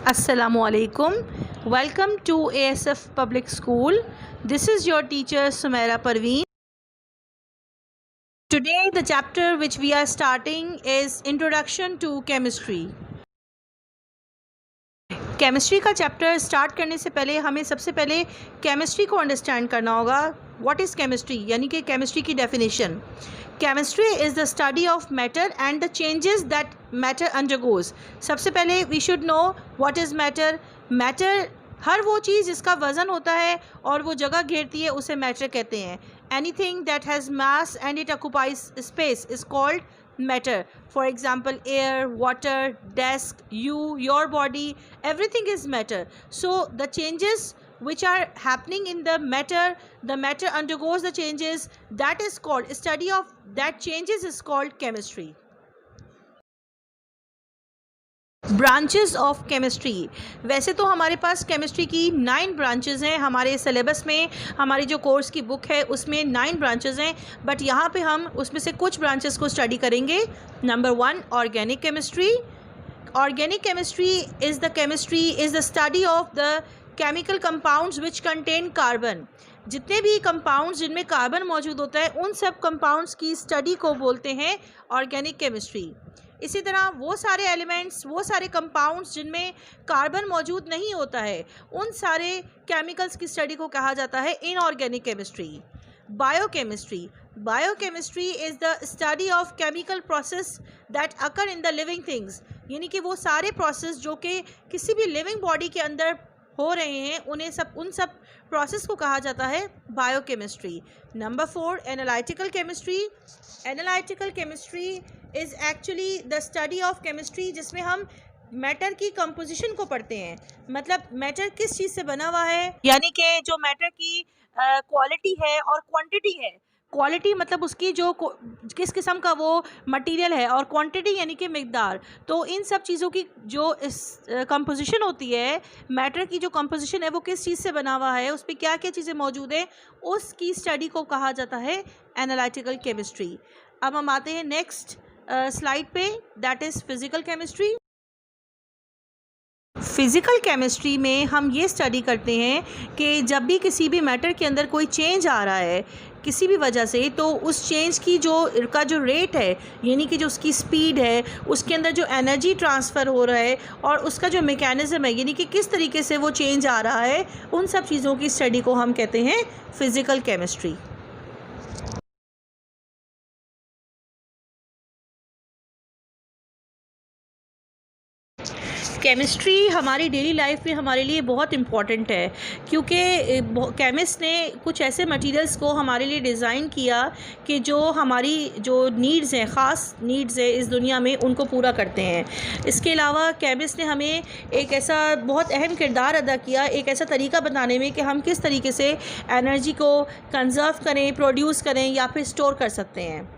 Assalamualaikum. Welcome to ASF Public School. This is your teacher Sumaira Parveen. Today the chapter which we are starting is Introduction to Chemistry. Chemistry का chapter start करने से पहले हमें सबसे पहले chemistry को understand करना होगा. व्हाट इज़ केमिस्ट्री, यानी कि केमिस्ट्री की definition. Chemistry is the study of matter and the changes that matter undergoes. सबसे पहले we should know what is matter. Matter हर वो चीज़ जिसका वज़न होता है और वो जगह घेरती है उसे मैटर कहते हैं. Anything that has mass and it occupies space is called matter. For example, air, water, desk, your body, everything is matter. So the changes which are happening in the matter undergoes the changes. That is called, study of that changes is called chemistry. Branches of chemistry. वैसे तो हमारे पास chemistry की 9 branches हैं. हमारे syllabus में, हमारी जो course की बुक है उसमें 9 ब्रांचेस हैं, बट यहाँ पे हम उसमें से कुछ ब्रांचेस को स्टडी करेंगे. Number 1, organic chemistry. Organic chemistry is the study of the chemical compounds which contain carbon. जितने भी कंपाउंड्स जिनमें कार्बन मौजूद होता है उन सब कंपाउंड्स की स्टडी को बोलते हैं ऑर्गेनिक केमिस्ट्री. इसी तरह वो सारे एलिमेंट्स, वो सारे कंपाउंड्स जिनमें कार्बन मौजूद नहीं होता है, उन सारे केमिकल्स की स्टडी को कहा जाता है inorganic chemistry. Biochemistry is the study of chemical process that occur in the living things. यानी कि वो सारे प्रोसेस जो कि किसी भी लिविंग बॉडी के अंदर हो रहे हैं उन सब प्रोसेस को कहा जाता है biochemistry. Number 4, analytical chemistry. Analytical chemistry is actually the study of chemistry जिसमें हम मैटर की कंपोजिशन को पढ़ते हैं. मतलब मैटर किस चीज़ से बना हुआ है, यानी कि जो मैटर की क्वालिटी है और क्वांटिटी है. क्वालिटी मतलब उसकी जो किस किस्म का वो मटेरियल है, और क्वांटिटी यानी कि मिकदार. तो इन सब चीज़ों की जो इस कंपोजिशन होती है, मैटर की जो कंपोजिशन है वो किस चीज़ से बना हुआ है, उस पर क्या क्या चीज़ें मौजूद हैं, उसकी स्टडी को कहा जाता है एनालिटिकल केमिस्ट्री. अब हम आते हैं नेक्स्ट स्लाइड पे, that is physical chemistry. Physical chemistry में हम ये स्टडी करते हैं कि जब भी किसी भी मैटर के अंदर कोई चेंज आ रहा है किसी भी वजह से, तो उस चेंज की जो रेट है, यानी कि जो उसकी स्पीड है, उसके अंदर जो एनर्जी ट्रांसफ़र हो रहा है और उसका जो मैकेनिज़्म है, यानी कि किस तरीके से वो चेंज आ रहा है, उन सब चीज़ों की स्टडी को हम कहते हैं फ़िज़िकल केमिस्ट्री. केमिस्ट्री हमारी डेली लाइफ में हमारे लिए बहुत इम्पॉर्टेंट है, क्योंकि केमिस्ट ने कुछ ऐसे मटेरियल्स को हमारे लिए डिज़ाइन किया कि जो हमारी जो नीड्स हैं, ख़ास नीड्स है इस दुनिया में, उनको पूरा करते हैं. इसके अलावा केमिस्ट ने हमें एक ऐसा बहुत अहम किरदार अदा किया, एक ऐसा तरीका बताने में कि हम किस तरीके से एनर्जी को कंज़र्व करें, प्रोड्यूस करें या फिर स्टोर कर सकते हैं.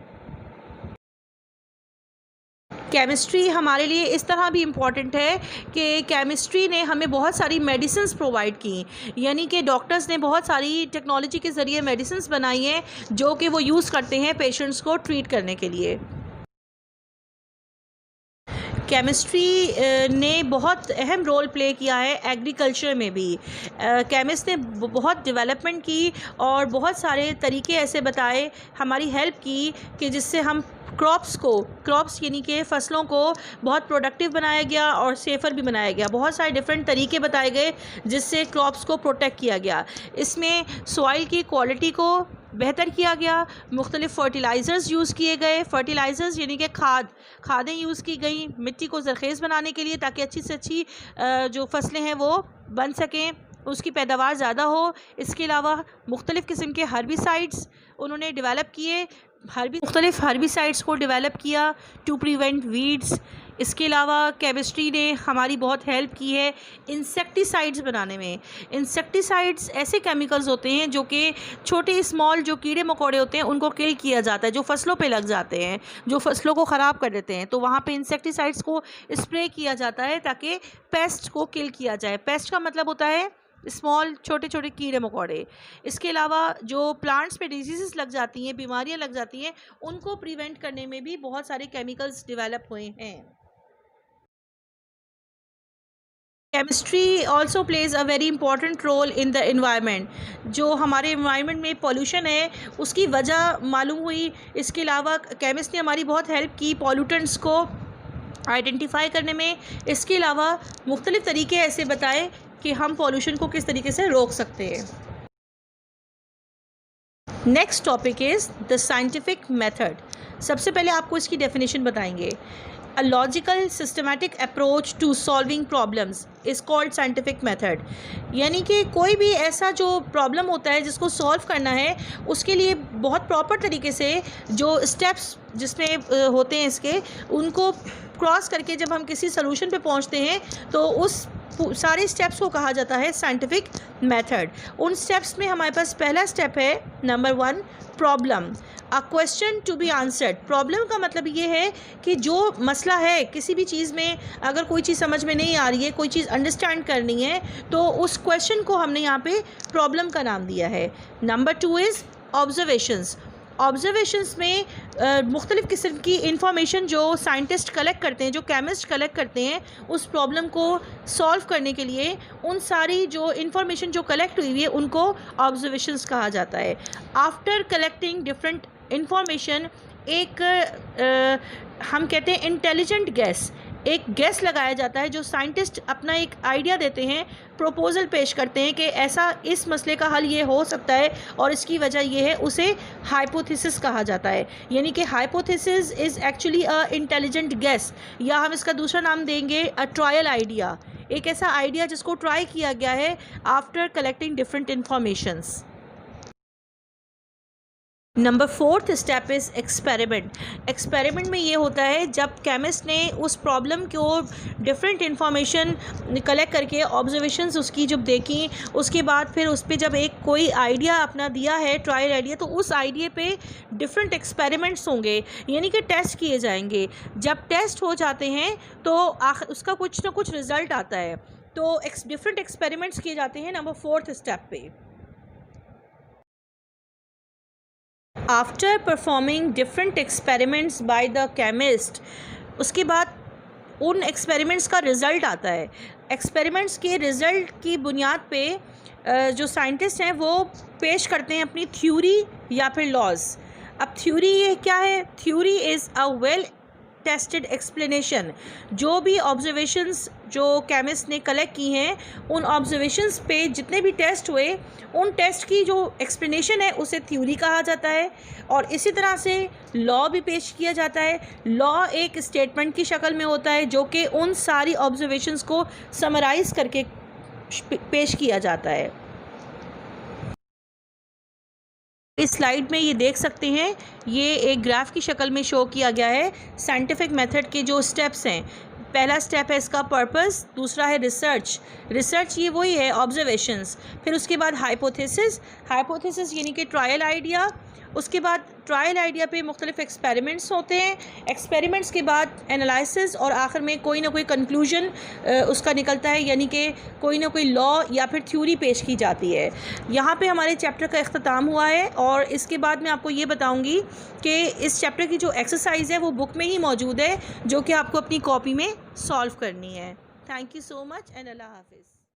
केमिस्ट्री हमारे लिए इस तरह भी इम्पॉर्टेंट है कि केमिस्ट्री ने हमें बहुत सारी मेडिसिन्स प्रोवाइड की, यानी कि डॉक्टर्स ने बहुत सारी टेक्नोलॉजी के ज़रिए मेडिसिन्स बनाई हैं जो कि वो यूज़ करते हैं पेशेंट्स को ट्रीट करने के लिए. केमिस्ट्री ने बहुत अहम रोल प्ले किया है एग्रीकल्चर में भी. केमिस्ट ने बहुत डेवलपमेंट की और बहुत सारे तरीके ऐसे बताए, हमारी हेल्प की कि जिससे हम क्रॉप्स यानी कि फसलों को बहुत प्रोडक्टिव बनाया गया और सेफ़र भी बनाया गया. बहुत सारे डिफरेंट तरीके बताए गए जिससे क्रॉप्स को प्रोटेक्ट किया गया. इसमें सॉइल की क्वालिटी को बेहतर किया गया, मुख्तलिफ़ फर्टिलाइज़र्स यूज़ किए गए. फर्टिलाइज़र्स यानी कि खादें यूज़ की गई मिट्टी को ज़रख़ेज़ बनाने के लिए, ताकि अच्छी से अच्छी जो फसलें हैं वो बन सकें, उसकी पैदावार ज़्यादा हो. इसके अलावा मुख्तलिफ़ किस्म के हर्बिसाइड्स उन्होंने डेवलप किए, मुख्तलिफ़ हर्बिसाइड्स को डेवलप किया टू प्रिवेंट वीड्स. इसके अलावा केमिस्ट्री ने हमारी बहुत हेल्प की है इंसेक्टिसाइड्स बनाने में. इंसेक्टिसाइड्स ऐसे केमिकल्स होते हैं जो कि छोटे स्मॉल जो कीड़े मकोड़े होते हैं उनको किल किया जाता है, जो फसलों पे लग जाते हैं, जो फसलों को ख़राब कर देते हैं. तो वहाँ पे इंसेक्टिसाइड्स को स्प्रे किया जाता है ताकि पेस्ट को किल किया जाए. पेस्ट का मतलब होता है स्मॉल छोटे छोटे कीड़े मकोड़े. इसके अलावा जो प्लांट्स पे डिजीज़ लग जाती हैं, बीमारियां लग जाती हैं, उनको प्रिवेंट करने में भी बहुत सारे केमिकल्स डेवलप हुए हैं. Chemistry also plays a very important role in the environment. जो हमारे इन्वायरमेंट में पॉल्यूशन है उसकी वजह मालूम हुई। इसके अलावा केमिस्ट ने हमारी बहुत हेल्प की पॉल्यूटेंट्स को आइडेंटिफाई करने में। इसके अलावा मुख्तलिफ़ तरीके ऐसे बताए कि हम पॉल्यूशन को किस तरीके से रोक सकते हैं। Next topic is the scientific method. सबसे पहले आपको इसकी डेफिनेशन बताएंगे। A logical systematic approach to solving problems is called scientific method. यानी कि कोई भी ऐसा जो प्रॉब्लम होता है जिसको सॉल्व करना है उसके लिए बहुत प्रॉपर तरीके से जो स्टेप्स जिसमें होते हैं इसके उनको क्रॉस करके जब हम किसी सलूशन पे पहुंचते हैं तो उस सारे स्टेप्स को कहा जाता है साइंटिफिक मेथड। उन स्टेप्स में हमारे पास पहला स्टेप है number 1 problem, a question to be answered. Problem का मतलब ये है कि जो मसला है किसी भी चीज़ में, अगर कोई चीज़ समझ में नहीं आ रही है, कोई चीज़ अंडरस्टैंड करनी है तो उस क्वेश्चन को हमने यहाँ पे प्रॉब्लम का नाम दिया है। Number 2 is observations. ऑब्जर्वेशंस में मुख्तलिफ़ किस्म की इंफॉर्मेशन जो साइंटिस्ट कलेक्ट करते हैं, जो केमिस्ट कलेक्ट करते हैं उस प्रॉब्लम को सॉल्व करने के लिए, उन सारी जो इंफॉर्मेशन जो कलेक्ट हुई है उनको ऑब्जर्वेशंस कहा जाता है। आफ्टर कलेक्टिंग डिफरेंट इंफॉर्मेशन हम कहते हैं इंटेलिजेंट गैस, एक गैस लगाया जाता है। जो साइंटिस्ट अपना एक आइडिया देते हैं, प्रपोजल पेश करते हैं कि ऐसा इस मसले का हल ये हो सकता है और इसकी वजह ये है, उसे हाइपोथेसिस कहा जाता है। यानी कि hypothesis is actually a intelligent gas, या हम इसका दूसरा नाम देंगे अ ट्रायल आइडिया। एक ऐसा आइडिया जिसको ट्राई किया गया है after collecting different informations. Number 4th step is experiment. Experiment में ये होता है जब केमिस्ट ने उस प्रॉब्लम को डिफरेंट इंफॉर्मेशन कलेक्ट करके ऑब्जर्वेशंस उसकी जब देखी, उसके बाद फिर उस पर जब एक कोई आइडिया अपना दिया है, ट्रायल आइडिया, तो उस आइडिया पे डिफरेंट एक्सपेरिमेंट्स होंगे, यानी कि टेस्ट किए जाएंगे। जब टेस्ट हो जाते हैं तो उसका कुछ ना कुछ रिज़ल्ट आता है, तो डिफरेंट एक्सपेरिमेंट्स किए जाते हैं नंबर 4th स्टेप पे। After performing different experiments by the chemist, उसके बाद उन एक्सपेरिमेंट्स का रिज़ल्ट आता है। एक्सपेरिमेंट्स के रिज़ल्ट की बुनियाद पे जो साइंटिस्ट हैं वो पेश करते हैं अपनी थ्योरी या फिर लॉज। अब थ्योरी ये क्या है? Theory is a well tested explanation. जो भी ऑब्जर्वेशंस जो केमिस्ट ने कलेक्ट की हैं, उन ऑब्जर्वेशंस पे जितने भी टेस्ट हुए, उन टेस्ट की जो एक्सप्लेनेशन है उसे थ्योरी कहा जाता है। और इसी तरह से लॉ भी पेश किया जाता है। लॉ एक स्टेटमेंट की शक्ल में होता है जो कि उन सारी ऑब्जर्वेशंस को समराइज़ करके पेश किया जाता है। इस स्लाइड में ये देख सकते हैं, ये एक ग्राफ की शक्ल में शो किया गया है साइंटिफिक मेथड के जो स्टेप्स हैं। पहला स्टेप है इसका पर्पस, दूसरा है रिसर्च। रिसर्च ये वही है ऑब्जर्वेशंस, फिर उसके बाद हाइपोथेसिस। हाइपोथेसिस यानी कि ट्रायल आइडिया। उसके बाद ट्रायल आइडिया पे मुख्तलिफ एक्सपेरिमेंट्स होते हैं। एक्सपेरिमेंट्स के बाद एनालिसिस, और आखिर में कोई ना कोई कंक्लूजन उसका निकलता है, यानी कि कोई ना कोई लॉ या फिर थ्योरी पेश की जाती है। यहाँ पे हमारे चैप्टर का इख्तिताम हुआ है, और इसके बाद मैं आपको ये बताऊँगी कि इस चैप्टर की जो एक्सरसाइज है वो बुक में ही मौजूद है, जो कि आपको अपनी कॉपी में सॉल्व करनी है। Thank you so much and अल्लाह हाफिज़।